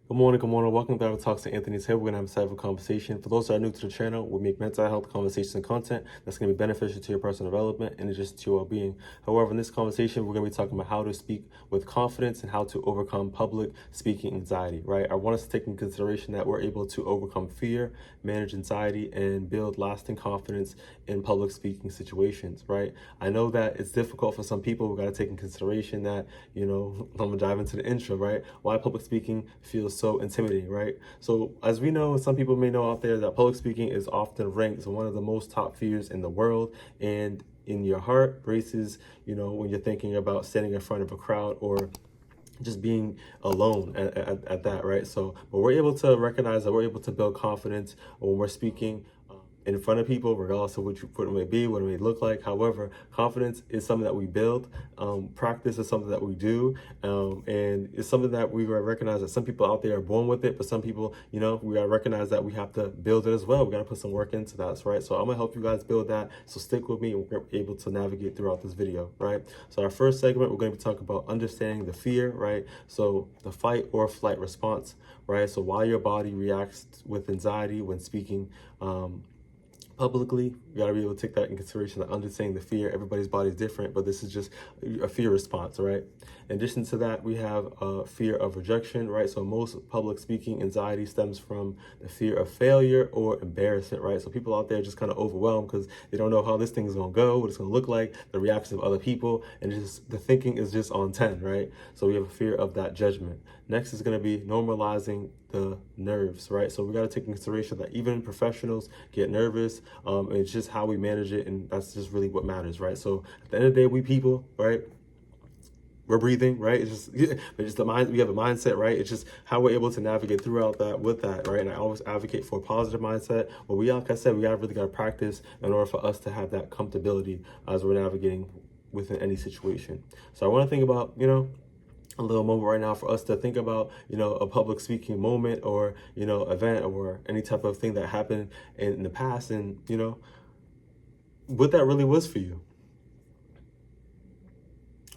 Good morning, good morning. Welcome to TEDx Talks. Anthony's here. We're going to have a conversation. For those that are new to the channel, we make mental health conversations and content that's going to be beneficial to your personal development and just to your well-being. However, in this conversation, we're going to be talking about how to speak with confidence and how to overcome public speaking anxiety, right? I want us to take into consideration that we're able to overcome fear, manage anxiety, and build lasting confidence in public speaking situations, right? I know that it's difficult for some people. We've got to take in consideration that, I'm going to dive into the intro, right? Why public speaking feels so intimidating, right? So as we know, some people may know out there that public speaking is often ranked as one of the most top fears in the world, and in your heart races, when you're thinking about standing in front of a crowd or just being alone at that, right? So, but we're able to recognize that we're able to build confidence when we're speaking in front of people, regardless of what it may be, what it may look like. However, confidence is something that we build. Practice is something that we do, and it's something that we gotta recognize that some people out there are born with it, but some people, we gotta recognize that we have to build it as well. We gotta put some work into that, right? So I'm gonna help you guys build that. So stick with me, and we're able to navigate throughout this video, right? So our first segment, we're gonna be talking about understanding the fear, right? So the fight or flight response, right? So why your body reacts with anxiety when speaking publicly. You got to be able to take that in consideration, that understanding the fear. Everybody's body is different, but this is just a fear response, right? In addition to that, we have fear of rejection, right? So most public speaking anxiety stems from the fear of failure or embarrassment, right? So people out there just kind of overwhelmed because they don't know how this thing is going to go, what it's going to look like, the reactions of other people, and just the thinking is just on 10, right? So we have a fear of that judgment. Next is going to be normalizing the nerves, right? So we got to take in consideration that even professionals get nervous. It's just how we manage it, and that's just really what matters, right? So at the end of the day, we people, right? We're breathing, right? It's just the mind. We have a mindset, right? It's just how we're able to navigate throughout that with that, right? And I always advocate for a positive mindset. But like I said, we really got to practice in order for us to have that comfortability as we're navigating within any situation. So I want to think about, a little moment right now for us to think about, a public speaking moment or, event or any type of thing that happened in the past, and, what that really was for you.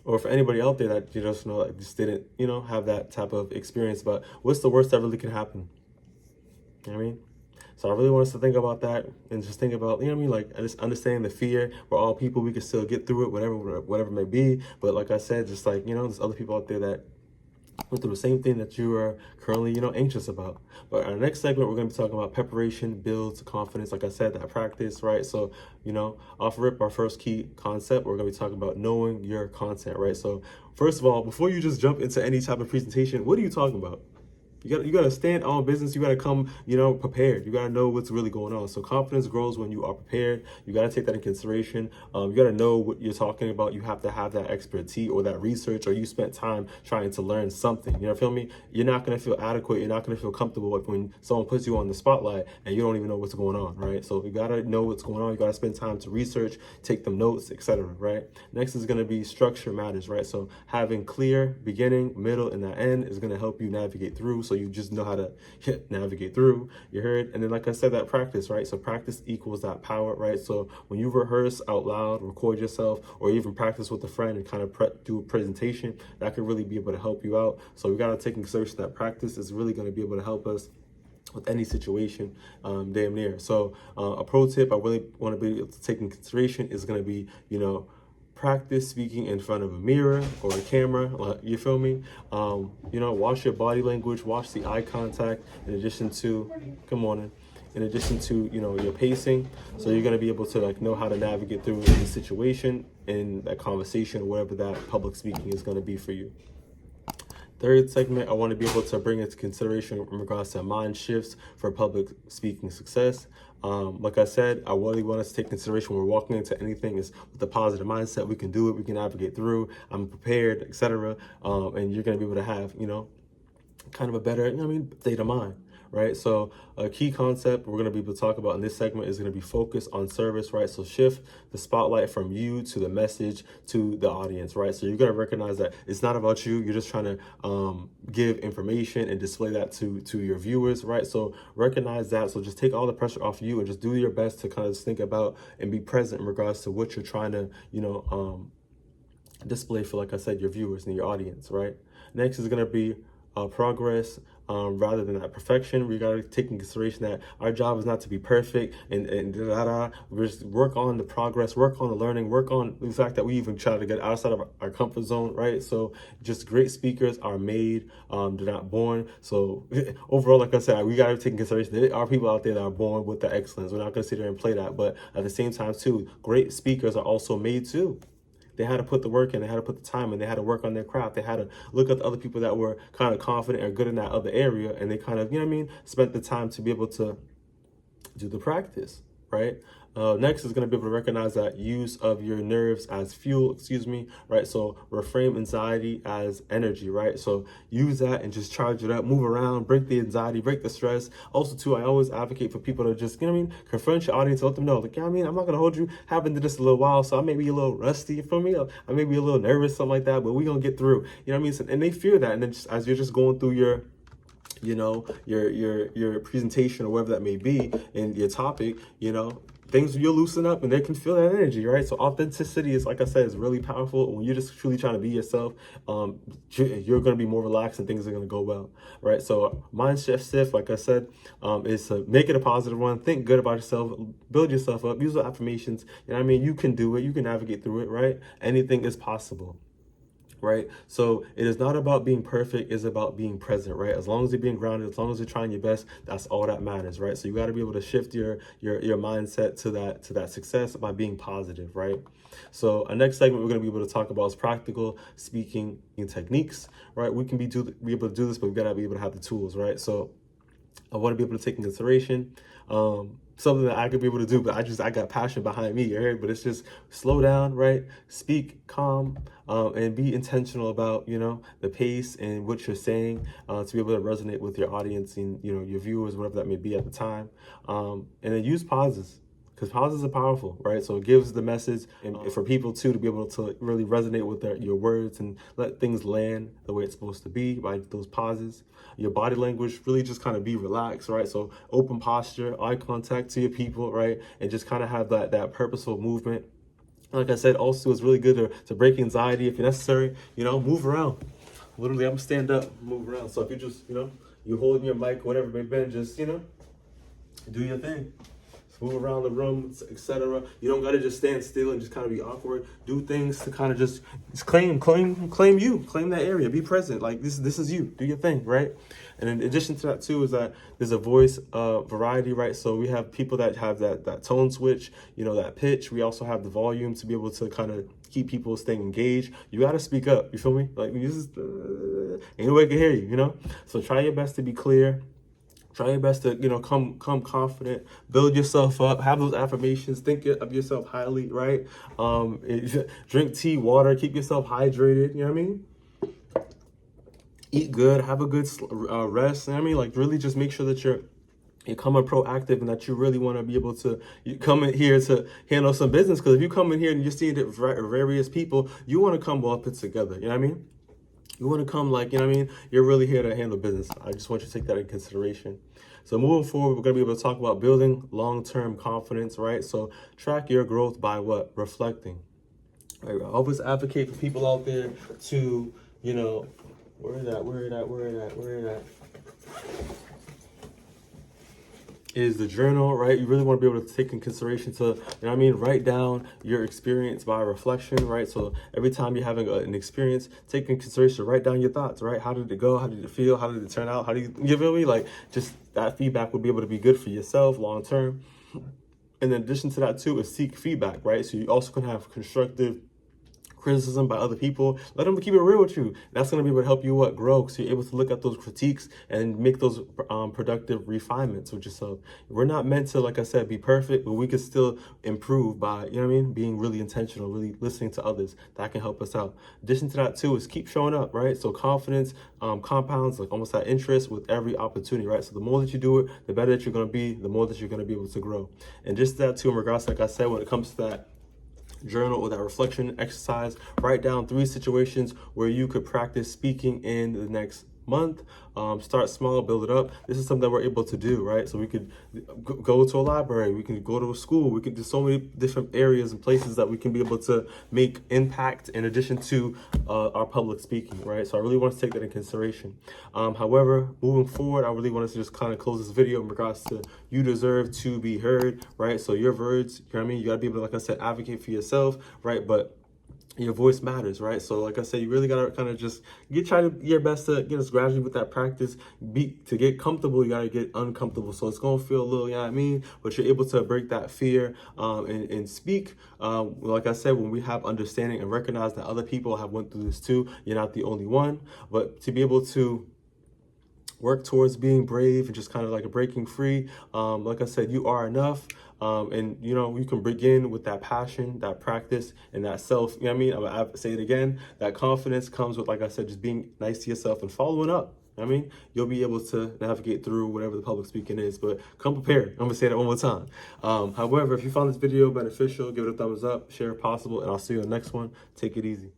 Or for anybody out there that just didn't, have that type of experience. But what's the worst that really can happen? You know what I mean? So I really want us to think about that and just think about, like just understanding the fear. We're all people. We can still get through it, whatever it may be. But like I said, just like, there's other people out there that went through the same thing that you are currently, anxious about. But our next segment, we're going to be talking about preparation builds confidence. Like I said, that practice, right? So, off rip, our first key concept, we're going to be talking about knowing your content, right? So first of all, before you just jump into any type of presentation, what are you talking about? You gotta stand on business. You gotta come, prepared. You gotta know what's really going on. So confidence grows when you are prepared. You gotta take that in consideration. You gotta know what you're talking about. You have to have that expertise or that research, or you spent time trying to learn something. Feel me? You're not gonna feel adequate. You're not gonna feel comfortable when someone puts you on the spotlight and you don't even know what's going on, right? So you gotta know what's going on. You gotta spend time to research, take them notes, etc. Right? Next is gonna be structure matters, right? So having clear beginning, middle, and the end is gonna help you navigate through. So you just know how to navigate through. You heard? And then, like I said, that practice, right? So practice equals that power, right? So when you rehearse out loud, record yourself, or even practice with a friend and kind of do a presentation, that could really be able to help you out. So we got to take in consideration that practice is really going to be able to help us with any situation, damn near. So a pro tip I really want to be able to take in consideration is going to be, practice speaking in front of a mirror or a camera. You feel me? Watch your body language, watch the eye contact, in addition to, your pacing. So you're going to be able to know how to navigate through the situation in that conversation, or whatever that public speaking is going to be for you. Third segment, I want to be able to bring into consideration in regards to mind shifts for public speaking success. Like I said, I really want us to take consideration when we're walking into anything is with a positive mindset. We can do it. We can navigate through. I'm prepared, etc. And you're going to be able to have, kind of a better, state of mind. Right? So a key concept we're going to be able to talk about in this segment is going to be focus on service, right? So shift the spotlight from you to the message to the audience, right? So you're going to recognize that it's not about you. You're just trying to give information and display that to your viewers, right? So recognize that. So just take all the pressure off you and just do your best to kind of think about and be present in regards to what you're trying to, display for, like I said, your viewers and your audience, right? Next is going to be progress rather than that perfection. We got to take in consideration that our job is not to be perfect and we just work on the progress, work on the learning, work on the fact that we even try to get outside of our comfort zone, right? So just great speakers are made, they're not born. So overall, like I said, we got to take in consideration that there are people out there that are born with the excellence. We're not going to sit there and play that, but at the same time too, great speakers are also made too. They had to put the work in, they had to put the time in, they had to work on their craft. They had to look at the other people that were kind of confident or good in that other area, and they kind of, spent the time to be able to do the practice, right? Next is going to be able to recognize that use of your nerves as fuel, right? So reframe anxiety as energy, right? So use that and just charge it up, move around, break the anxiety, break the stress. Also, too, I always advocate for people to just, confront your audience, let them know, like, I'm not going to hold you, haven't did this a little while, so I may be a little rusty for me, I may be a little nervous, something like that, but we're going to get through, So, and they fear that, and then just, as you're just going through your presentation or whatever that may be, and your topic, things you'll loosen up and they can feel that energy, right? So authenticity is, like I said, is really powerful. When you're just truly trying to be yourself, you're going to be more relaxed and things are going to go well, right? So mindset shift, like I said, is to make it a positive one. Think good about yourself, build yourself up, use the affirmations. You can do it. You can navigate through it, right? Anything is possible. Right? So it is not about being perfect, it's about being present, right? As long as you're being grounded, as long as you're trying your best, that's all that matters, right? So you got to be able to shift your mindset to that success by being positive, right? So our next segment we're going to be able to talk about is practical speaking techniques, right? We can be able to do this, but we got to be able to have the tools, right? So I want to be able to take in consideration something that I could be able to do, but I got passion behind me, right? But it's just slow down, right? Speak calm, and be intentional about, the pace and what you're saying, to be able to resonate with your audience and, your viewers, whatever that may be at the time. And then use pauses, because pauses are powerful, right? So it gives the message and for people too to be able to really resonate with your words and let things land the way it's supposed to be by those pauses. Your body language, really just kind of be relaxed, right? So open posture, eye contact to your people, right? And just kind of have that purposeful movement. Like I said, also it's really good to break anxiety if necessary, move around. Literally, I'm stand up, move around. So if you just, you holding your mic, whatever it may be, just, do your thing. Move around the room, etc. You don't gotta just stand still and just kind of be awkward. Do things to kind of just claim you, claim that area, be present. Like this is you. Do your thing, right? And in addition to that too is that there's a voice variety, right? So we have people that have that tone switch, that pitch. We also have the volume to be able to kind of keep people staying engaged. You gotta speak up. You feel me? Like this is ain't nobody can hear you. So try your best to be clear. Try your best to, come confident, build yourself up, have those affirmations, think of yourself highly, right? Drink tea, water, keep yourself hydrated, you know what I mean? Eat good, have a good rest, you know what I mean? Like really just make sure that you're coming proactive and that you really want to be able to come in here to handle some business. Because if you come in here and you're seeing various people, you want to come well put together, you know what I mean? You want to come like, you're really here to handle business. I just want you to take that in consideration. So moving forward, we're going to be able to talk about building long-term confidence, right? So track your growth by what? Reflecting. Right? I always advocate for people out there to, where is the journal, right? You really want to be able to take in consideration to, write down your experience by reflection, right? So every time you're having an experience, take in consideration, write down your thoughts, right? How did it go? How did it feel? How did it turn out? You feel me? Like just that feedback will be able to be good for yourself long term. And in addition to that too is seek feedback, right? So you also can have constructive criticism by other people. Let them keep it real with you. That's going to be able to help you grow, so you're able to look at those critiques and make those productive refinements with yourself. We're not meant to, like I said, be perfect, but we can still improve by, being really intentional, really listening to others. That can help us out. In addition to that too is keep showing up, right? So confidence compounds like almost that interest with every opportunity, right? So the more that you do it, the better that you're going to be, the more that you're going to be able to grow. And just that too in regards, like I said, when it comes to that journal or that reflection exercise, write down 3 situations where you could practice speaking in the next month. Start small, build it up. This is something that we're able to do, right? So we could go to a library, we can go to a school, we can do so many different areas and places that we can be able to make impact in addition to our public speaking, right? So I really want to take that in consideration. However, moving forward, I really wanted to just kind of close this video in regards to you deserve to be heard, right? So your words, you know what I mean? You got to be able to, like I said, advocate for yourself, right? But your voice matters, right? So like I said, you really gotta kind of just try to your best to get us gradually with that practice. To get comfortable, you gotta get uncomfortable. So it's gonna feel a little, you know what I mean? But you're able to break that fear and speak. Like I said, when we have understanding and recognize that other people have went through this too, you're not the only one. But to be able to work towards being brave and just kind of like a breaking free. Like I said, you are enough. And you know, you can begin with that passion, that practice, and that self, you know what I mean? I'm gonna say it again, that confidence comes with, like I said, just being nice to yourself and following up. I mean, you'll be able to navigate through whatever the public speaking is, but come prepared. I'm gonna say that one more time. However, if you found this video beneficial, give it a thumbs up, share if possible, and I'll see you in the next one. Take it easy.